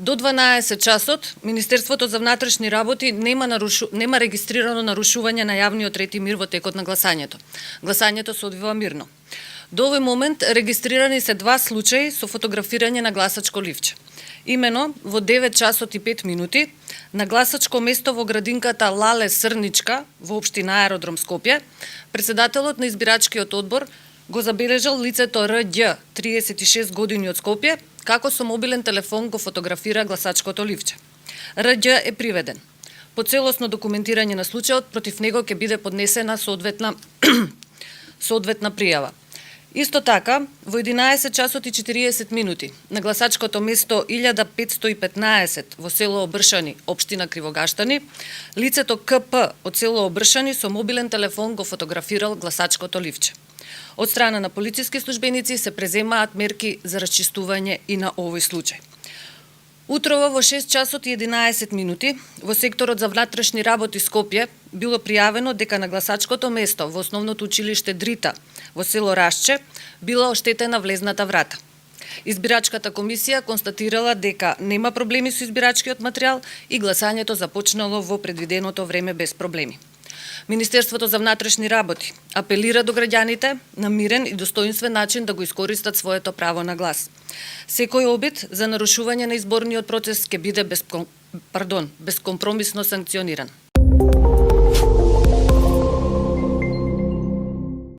До 12 часот Министерството за внатрешни работи нема регистрирано нарушување на јавниот ред и мир во текот на гласањето. Гласањето се одвива мирно. До овој момент регистрирани се 2 случаи со фотографирање на гласачко ливче. Имено, во 9 часот и 5 минути, на гласачко место во градинката Лале Срничка, во општина Аеродром Скопје, председателот на избирачкиот одбор го забележал лицето Рѓ, 36 години од Скопје, како со мобилен телефон го фотографира гласачкото ливче. Рѓ е приведен. По целосно документирање на случајот, против него ќе биде поднесена соодветна пријава. Исто така, во 11 часот и 40 минути, на гласачкото место 1515 во село Обршани, општина Кривогаштани, лицето КП од село Обршани со мобилен телефон го фотографирал гласачкото ливче. Од страна на полициски службеници се преземаат мерки за расчистување и на овој случај. Утрово во 6 часот и 11 минути во секторот за внатрешни работи Скопје било пријавено дека на гласачкото место во основното училиште Дрита во село Рашче била оштетена влезната врата. Избирачката комисија констатирала дека нема проблеми со избирачкиот материјал и гласањето започнало во предвиденото време без проблеми. Министерството за внатрешни работи апелира до граѓаните на мирен и достоинствен начин да го искористат своето право на глас. Секој обид за нарушување на изборниот процес ќе биде безкомпромисно санкциониран.